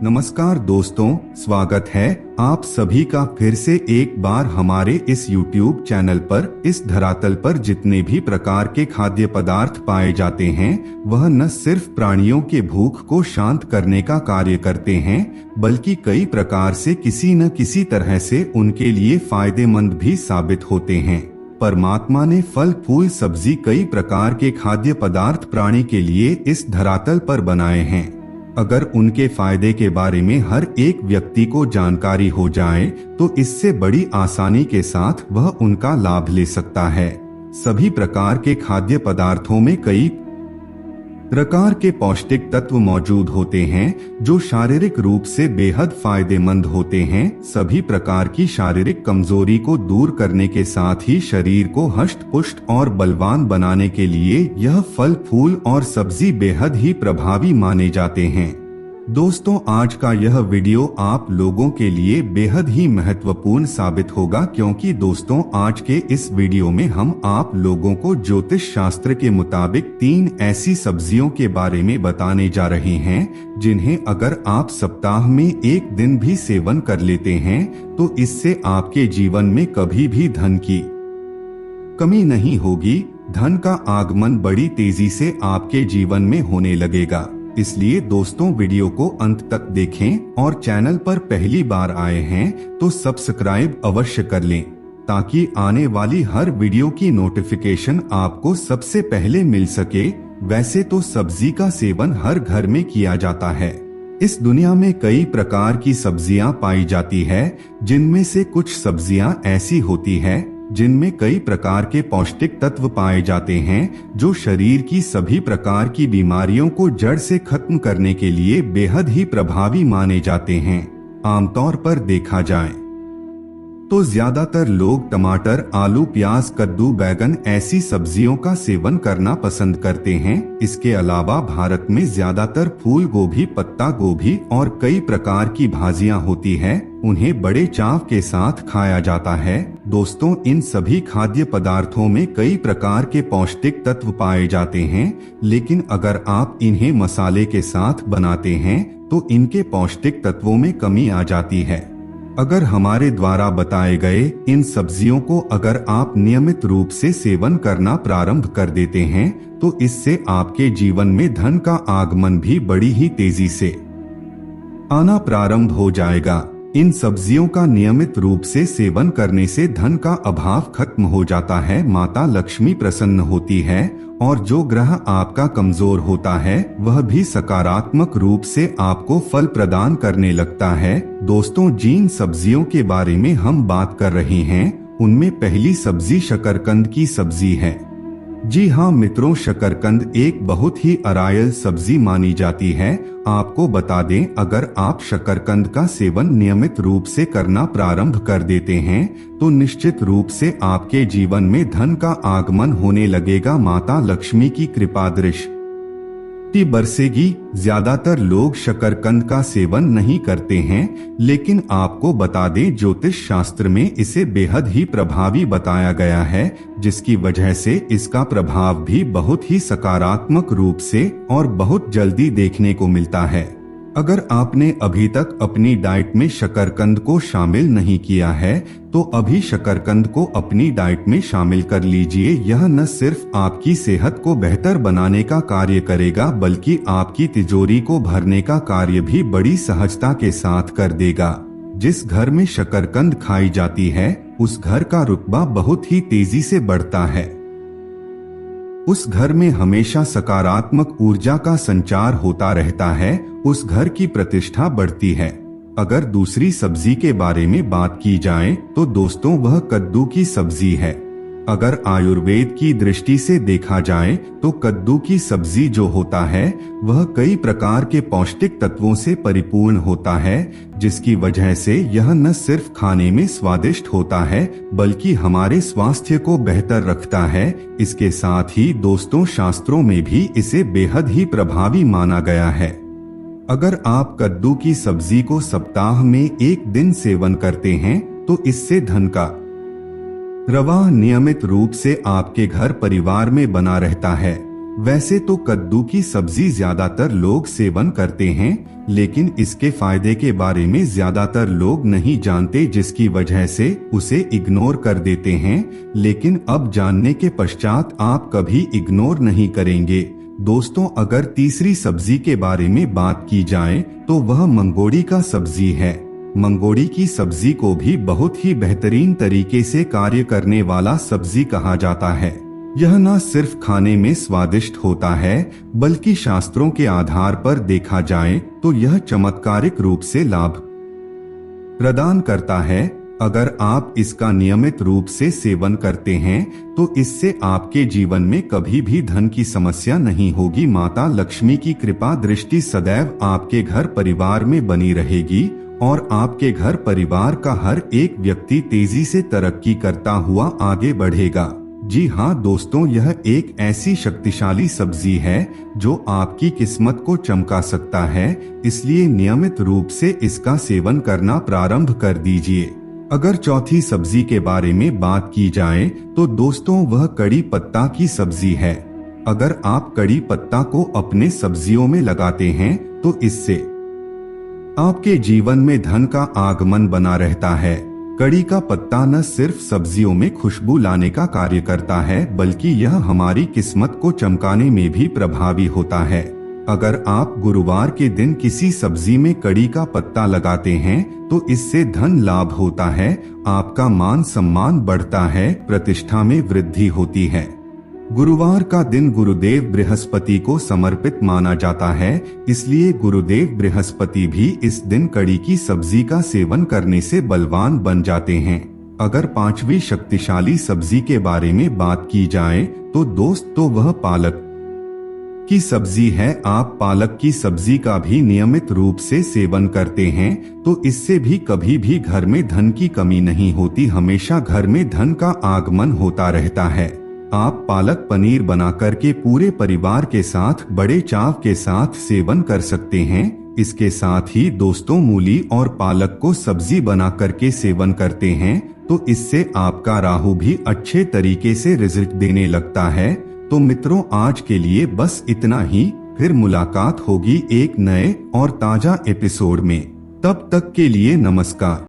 नमस्कार दोस्तों, स्वागत है आप सभी का फिर से एक बार हमारे इस YouTube चैनल पर। इस धरातल पर जितने भी प्रकार के खाद्य पदार्थ पाए जाते हैं वह न सिर्फ प्राणियों के भूख को शांत करने का कार्य करते हैं, बल्कि कई प्रकार से किसी न किसी तरह से उनके लिए फायदेमंद भी साबित होते हैं। परमात्मा ने फल, फूल, सब्जी, कई प्रकार के खाद्य पदार्थ प्राणी के लिए इस धरातल पर बनाए हैं। अगर उनके फायदे के बारे में हर एक व्यक्ति को जानकारी हो जाए तो इससे बड़ी आसानी के साथ वह उनका लाभ ले सकता है। सभी प्रकार के खाद्य पदार्थों में कई प्रकार के पौष्टिक तत्व मौजूद होते हैं जो शारीरिक रूप से बेहद फायदेमंद होते हैं। सभी प्रकार की शारीरिक कमजोरी को दूर करने के साथ ही शरीर को हष्ट पुष्ट और बलवान बनाने के लिए यह फल, फूल और सब्जी बेहद ही प्रभावी माने जाते हैं। दोस्तों, आज का यह वीडियो आप लोगों के लिए बेहद ही महत्वपूर्ण साबित होगा, क्योंकि दोस्तों आज के इस वीडियो में हम आप लोगों को ज्योतिष शास्त्र के मुताबिक 3 ऐसी सब्जियों के बारे में बताने जा रहे हैं जिन्हें अगर आप सप्ताह में एक दिन भी सेवन कर लेते हैं तो इससे आपके जीवन में कभी भी धन की कमी नहीं होगी। धन का आगमन बड़ी तेजी से आपके जीवन में होने लगेगा। इसलिए दोस्तों वीडियो को अंत तक देखें और चैनल पर पहली बार आए हैं तो सब्सक्राइब अवश्य कर लें ताकि आने वाली हर वीडियो की नोटिफिकेशन आपको सबसे पहले मिल सके। वैसे तो सब्जी का सेवन हर घर में किया जाता है। इस दुनिया में कई प्रकार की सब्जियां पाई जाती है, जिनमें से कुछ सब्जियां ऐसी होती है जिनमें कई प्रकार के पौष्टिक तत्व पाए जाते हैं जो शरीर की सभी प्रकार की बीमारियों को जड़ से खत्म करने के लिए बेहद ही प्रभावी माने जाते हैं। आमतौर पर देखा जाए तो ज्यादातर लोग टमाटर, आलू, प्याज, कद्दू, बैगन ऐसी सब्जियों का सेवन करना पसंद करते हैं। इसके अलावा भारत में ज्यादातर फूल गोभी, पत्ता गोभी और कई प्रकार की भाजियां होती है, उन्हें बड़े चाव के साथ खाया जाता है। दोस्तों, इन सभी खाद्य पदार्थों में कई प्रकार के पौष्टिक तत्व पाए जाते हैं, लेकिन अगर आप इन्हें मसाले के साथ बनाते हैं तो इनके पौष्टिक तत्वों में कमी आ जाती है। अगर हमारे द्वारा बताए गए इन सब्जियों को अगर आप नियमित रूप से सेवन करना प्रारंभ कर देते हैं तो इससे आपके जीवन में धन का आगमन भी बड़ी ही तेजी से आना प्रारंभ हो जाएगा। इन सब्जियों का नियमित रूप से सेवन करने से धन का अभाव खत्म हो जाता है, माता लक्ष्मी प्रसन्न होती है और जो ग्रह आपका कमजोर होता है वह भी सकारात्मक रूप से आपको फल प्रदान करने लगता है। दोस्तों, जिन सब्जियों के बारे में हम बात कर रहे हैं उनमें पहली सब्जी शकरकंद की सब्जी है। जी हाँ मित्रों, शकरकंद एक बहुत ही अरायल सब्जी मानी जाती है। आपको बता दें, अगर आप शकरकंद का सेवन नियमित रूप से करना प्रारंभ कर देते हैं तो निश्चित रूप से आपके जीवन में धन का आगमन होने लगेगा। माता लक्ष्मी की कृपा दृष्टि बरसेगी। ज्यादातर लोग शकरकंद का सेवन नहीं करते हैं, लेकिन आपको बता दें ज्योतिष शास्त्र में इसे बेहद ही प्रभावी बताया गया है, जिसकी वजह से इसका प्रभाव भी बहुत ही सकारात्मक रूप से और बहुत जल्दी देखने को मिलता है। अगर आपने अभी तक अपनी डाइट में शकरकंद को शामिल नहीं किया है तो अभी शकरकंद को अपनी डाइट में शामिल कर लीजिए। यह न सिर्फ आपकी सेहत को बेहतर बनाने का कार्य करेगा बल्कि आपकी तिजोरी को भरने का कार्य भी बड़ी सहजता के साथ कर देगा। जिस घर में शकरकंद खाई जाती है उस घर का रुतबा बहुत ही तेजी से बढ़ता है। उस घर में हमेशा सकारात्मक ऊर्जा का संचार होता रहता है, उस घर की प्रतिष्ठा बढ़ती है। अगर दूसरी सब्जी के बारे में बात की जाए तो दोस्तों वह कद्दू की सब्जी है। अगर आयुर्वेद की दृष्टि से देखा जाए तो कद्दू की सब्जी जो होता है वह कई प्रकार के पौष्टिक तत्वों से परिपूर्ण होता है, जिसकी वजह से यह न सिर्फ खाने में स्वादिष्ट होता है बल्कि हमारे स्वास्थ्य को बेहतर रखता है। इसके साथ ही दोस्तों शास्त्रों में भी इसे बेहद ही प्रभावी माना गया है। अगर आप कद्दू की सब्जी को सप्ताह में एक दिन सेवन करते हैं तो इससे धन का प्रवाह नियमित रूप से आपके घर परिवार में बना रहता है। वैसे तो कद्दू की सब्जी ज्यादातर लोग सेवन करते हैं, लेकिन इसके फायदे के बारे में ज्यादातर लोग नहीं जानते, जिसकी वजह से उसे इग्नोर कर देते हैं। लेकिन अब जानने के पश्चात आप कभी इग्नोर नहीं करेंगे। दोस्तों, अगर तीसरी सब्जी के बारे में बात की जाए तो वह मंगोड़ी का सब्जी है। मंगोड़ी की सब्जी को भी बहुत ही बेहतरीन तरीके से कार्य करने वाला सब्जी कहा जाता है। यह न सिर्फ खाने में स्वादिष्ट होता है, बल्कि शास्त्रों के आधार पर देखा जाए तो यह चमत्कारिक रूप से लाभ प्रदान करता है। अगर आप इसका नियमित रूप से सेवन करते हैं तो इससे आपके जीवन में कभी भी धन की समस्या नहीं होगी। माता लक्ष्मी की कृपा दृष्टि सदैव आपके घर परिवार में बनी रहेगी और आपके घर परिवार का हर एक व्यक्ति तेजी से तरक्की करता हुआ आगे बढ़ेगा। जी हाँ दोस्तों, यह एक ऐसी शक्तिशाली सब्जी है जो आपकी किस्मत को चमका सकता है, इसलिए नियमित रूप से इसका सेवन करना प्रारंभ कर दीजिए। अगर चौथी सब्जी के बारे में बात की जाए तो दोस्तों वह कड़ी पत्ता की सब्जी है। अगर आप कड़ी पत्ता को अपने सब्जियों में लगाते हैं तो इससे आपके जीवन में धन का आगमन बना रहता है। कड़ी का पत्ता न सिर्फ सब्जियों में खुशबू लाने का कार्य करता है, बल्कि यह हमारी किस्मत को चमकाने में भी प्रभावी होता है। अगर आप गुरुवार के दिन किसी सब्जी में कड़ी का पत्ता लगाते हैं तो इससे धन लाभ होता है, आपका मान सम्मान बढ़ता है, प्रतिष्ठा में वृद्धि होती है। गुरुवार का दिन गुरुदेव बृहस्पति को समर्पित माना जाता है, इसलिए गुरुदेव बृहस्पति भी इस दिन कड़ी की सब्जी का सेवन करने से बलवान बन जाते हैं। अगर पांचवी शक्तिशाली सब्जी के बारे में बात की जाए तो दोस्तों वह पालक की सब्जी है। आप पालक की सब्जी का भी नियमित रूप से सेवन करते हैं तो इससे भी कभी भी घर में धन की कमी नहीं होती, हमेशा घर में धन का आगमन होता रहता है। आप पालक पनीर बना करके पूरे परिवार के साथ बड़े चाव के साथ सेवन कर सकते हैं। इसके साथ ही दोस्तों मूली और पालक को सब्जी बना करके सेवन करते हैं तो इससे आपका राहु भी अच्छे तरीके से रिजल्ट देने लगता है। तो मित्रों, आज के लिए बस इतना ही। फिर मुलाकात होगी एक नए और ताजा एपिसोड में। तब तक के लिए नमस्कार।